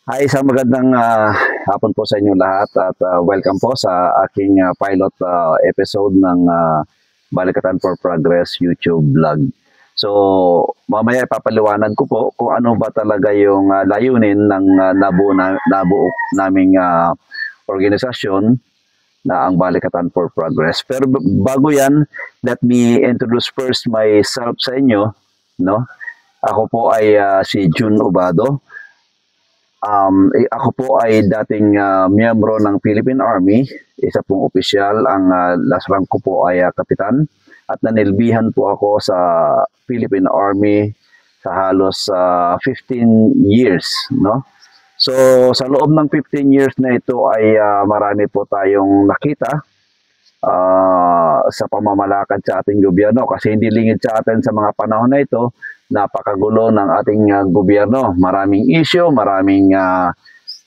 Hi, isang magandang hapon po sa inyo lahat at welcome po sa aking pilot episode ng Balikatan for Progress YouTube vlog. So, mamaya ipapaliwanag ko po kung ano ba talaga yung layunin ng nabuo naming organisasyon na ang Balikatan for Progress. Pero bago yan, let me introduce first myself sa inyo, no? Ako po ay si Jun Obado. Ako po ay dating miyembro ng Philippine Army, isa pong opisyal. Ang last rank ko po ay kapitan at nanilbihan po ako sa Philippine Army sa halos 15 years, no? So sa loob ng 15 years na ito ay marami po tayong nakita sa pamamalakad sa ating gobyerno, kasi hindi lingid sa atin sa mga panahon na ito. Napakagulo ng ating gobyerno. Maraming issue, maraming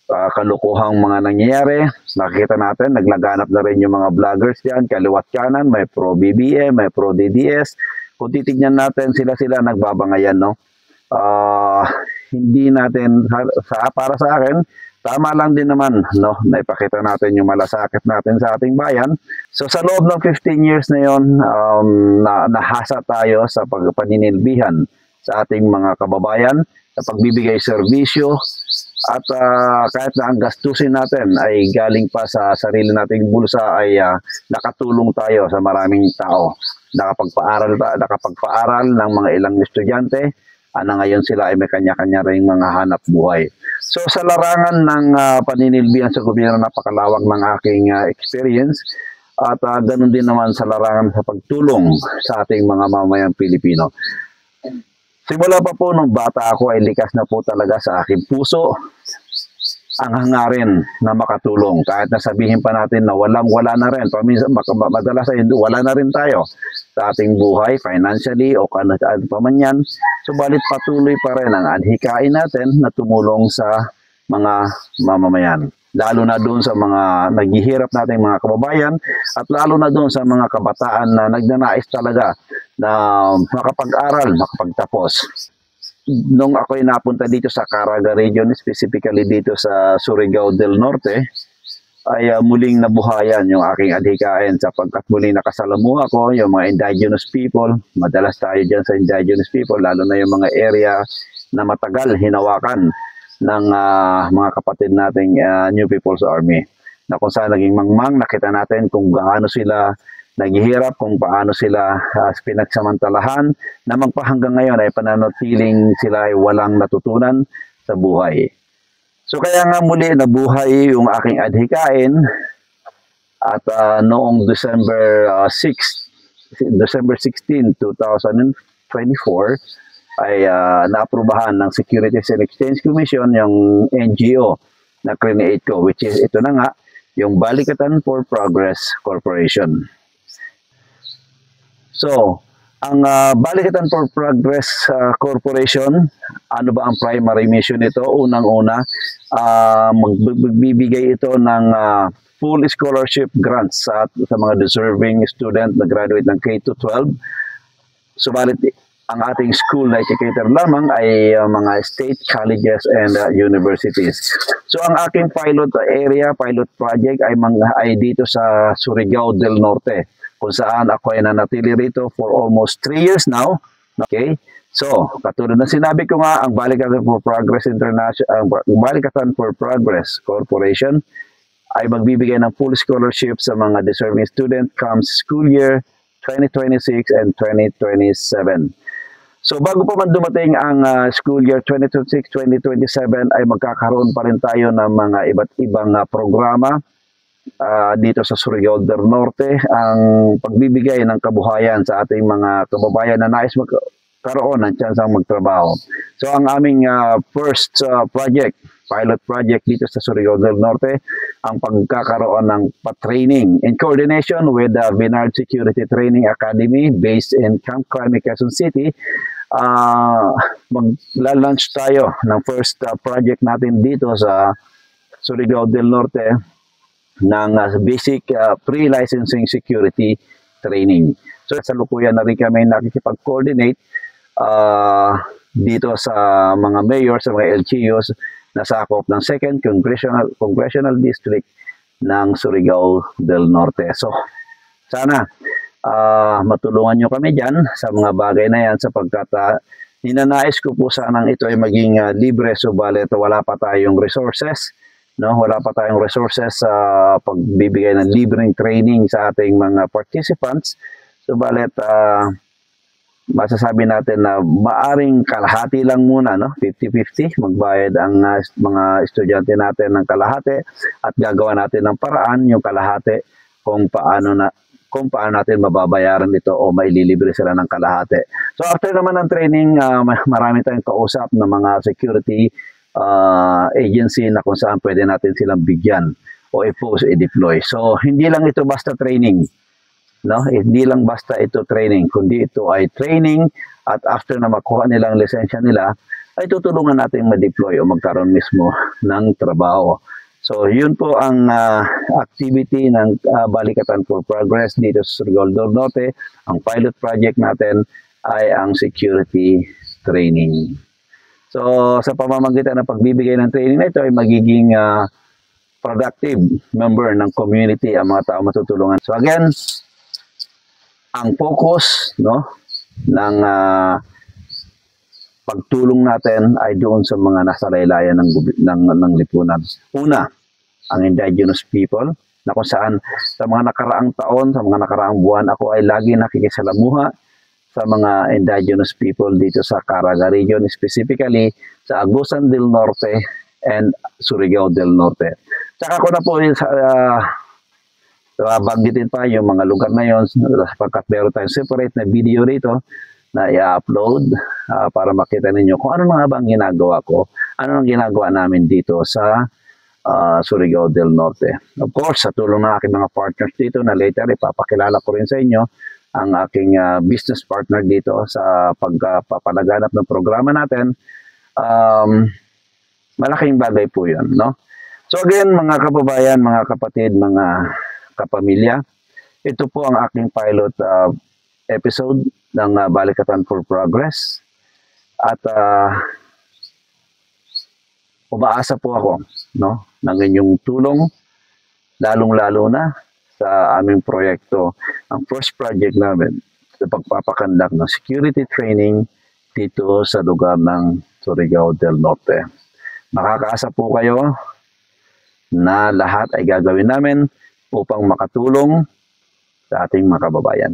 kalukuhang mga nangyayari. Nakikita natin, naglaganap na rin yung mga vloggers diyan, kaliwat kanan, may pro BBM, may pro DDS. Kung titignan natin, sila nagbabangayan, no? Hindi natin, para sa akin, tama lang din naman, no, na ipakita natin yung malasakit natin sa ating bayan. So sa loob ng 15 years na yon, nahasa tayo sa pagpaninilbihan sa ating mga kababayan, sa pagbibigay serbisyo, at kahit na ang gastusin natin ay galing pa sa sarili nating bulsa, ay nakatulong tayo sa maraming tao. Nakapagpaaral ng mga ilang estudyante, na ngayon sila ay may kanya-kanya ring mga hanap buhay. So sa larangan ng paninilbihan sa gobyerno, napakalawak ng aking experience, at ganun din naman sa larangan sa pagtulong sa ating mga mamayang Pilipino. Simula pa po nung bata ako ay likas na po talaga sa aking puso ang hangarin na makatulong. Kahit nasabihin pa natin na wala na rin. Madalas ay wala na rin tayo sa ating buhay, financially o ano pa man yan. Subalit patuloy pa rin ang adhikain natin na tumulong sa mga mamamayan. Lalo na doon sa mga naghihirap nating mga kababayan, at lalo na doon sa mga kabataan na nagnanais talaga na makapag-aral, makapagtapos. Nung ako'y napunta dito sa Caraga region, specifically dito sa Surigao del Norte, ay muling nabuhayan yung aking adhikain, sapagkat muling nakasalamuha ko yung mga indigenous people. Madalas tayo dyan sa indigenous people, lalo na yung mga area na matagal hinawakan ng mga kapatid nating New People's Army, na kung saan naging mangmang, nakita natin kung gaano sila naghihirap, kung paano sila pinagsamantalahan, na magpahanggang ngayon ay pananatiling sila ay walang natutunan sa buhay. So kaya nga muli nabuhay yung aking adhikain, at noong December 16, 2024 ay naaprubahan ng Securities and Exchange Commission yung NGO na create ko, which is ito na nga, yung Balikatan for Progress Corporation. So, ang Balikatan for Progress Corporation, ano ba ang primary mission nito? Unang-una, magbibigay ito ng full scholarship grants sa mga deserving student na graduate ng K-12. Subalit, ang ating school na educator lamang ay mga state colleges and universities. So ang aking pilot project ay dito sa Surigao del Norte, kung saan ako ay nanatili rito for almost 3 years now. Okay? So, katulad na sinabi ko nga, ang Balikatan for Progress Balikatan for Progress Corporation ay magbibigay ng full scholarship sa mga deserving student comes school year 2026 and 2027. So bago pa man dumating ang school year 2026-2027 ay magkakaroon pa rin tayo ng mga iba't ibang programa dito sa Surigao del Norte, ang pagbibigay ng kabuhayan sa ating mga kababayan na nais magkaroon ng tsansang magtrabaho. So ang aming first pilot project dito sa Surigao del Norte, ang pagkakaroon ng pa-training in coordination with the Vinard Security Training Academy based in Camp Crame, Quezon City. Magla-launch tayo ng first project natin dito sa Surigao del Norte ng basic pre-licensing security training. So sa lukuyan na rin kami nakikipag-coordinate dito sa mga mayor, sa mga LGUs na sakop ng 2nd Congressional District ng Surigao del Norte. So, sana matulungan nyo kami dyan sa mga bagay na yan sapagkat ninanais ko po sanang ito ay maging libre, subalit wala pa tayong resources. No, wala pa tayong resources sa pagbibigay ng libreng training sa ating mga participants. Subalit masasabi natin na maaring kalahati lang muna, no? 50-50, magbayad ang mga estudyante natin ng kalahati at gagawa natin ng paraan yung kalahati kung paano natin mababayaran ito o maililibre sila ng kalahati. So after naman ng training, marami tayong kausap ng mga security agency na kung saan pwede natin silang bigyan o i-post, i-deploy. So hindi lang ito basta training. No, hindi lang basta ito training, kundi ito ay training at after na makuha nilang lisensya nila, ay tutulungan natin ma-deploy o magkaroon mismo ng trabaho. So, yun po ang activity ng Balikatan for Progress dito sa Surigao del Norte. Ang pilot project natin ay ang security training. So, sa pamamagitan ng pagbibigay ng training na ito ay magiging productive member ng community ang mga tao matutulungan. So, again, ang focus, no, ng pagtulong natin ay doon sa mga nasa laylayan ng lipunan. Una, ang indigenous people, na kung saan sa mga nakaraang taon, sa mga nakaraang buwan, ako ay lagi nakikisalamuha sa mga indigenous people dito sa Caraga region, specifically sa Agusan del Norte and Surigao del Norte. Tsaka ko na po banggitin pa yung mga lugar na yon sapagkat meron tayong separate na video rito na i-upload para makita ninyo kung ano nga ba ang ginagawa ko, ano ang ginagawa namin dito sa Surigao del Norte. Of course, sa tulong ng aking mga partners dito na later ipapakilala ko rin sa inyo ang aking business partner dito sa pagpapalaganap ng programa natin. Malaking bagay po yun, no? So again, mga kababayan, mga kapatid, mga kapamilya, ito po ang aking pilot episode ng Balikatan for Progress at umaasa po ako, no, ng inyong tulong lalong-lalo na sa aming proyekto, ang first project namin sa pagpapakandak ng security training dito sa lugar ng Surigao del Norte. Makakaasa po kayo na lahat ay gagawin namin upang makatulong sa ating mga kababayan.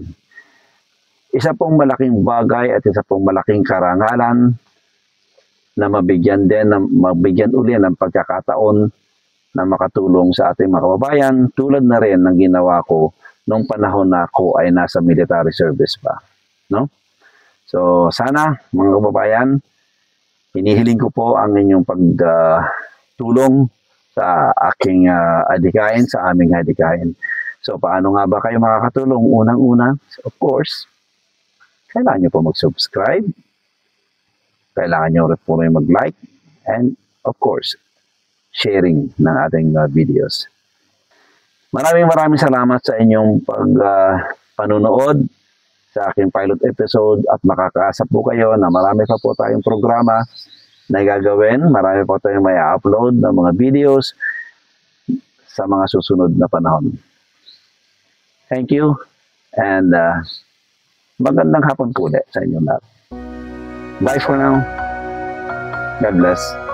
Isa pong malaking bagay at isa pong malaking karangalan na mabigyan uli ng pagkakataon na makatulong sa ating mga kababayan tulad na rin ng ginawa ko nung panahon na ako ay nasa military service pa. No? So sana mga kababayan, hinihiling ko po ang inyong pagtulong sa aking adhikain, sa aming adhikain. So, paano nga ba kayo makakatulong? Unang-una, of course, kailangan nyo po mag-subscribe. Kailangan nyo rin po mag-like. And, of course, sharing ng ating videos. Maraming salamat sa inyong panunood sa aking pilot episode at makakaasa po kayo na marami pa po tayong programa na gagawin. Marami po tayong may upload ng mga videos sa mga susunod na panahon. Thank you and magandang hapon po ulit sa inyong lahat. Bye for now. God bless.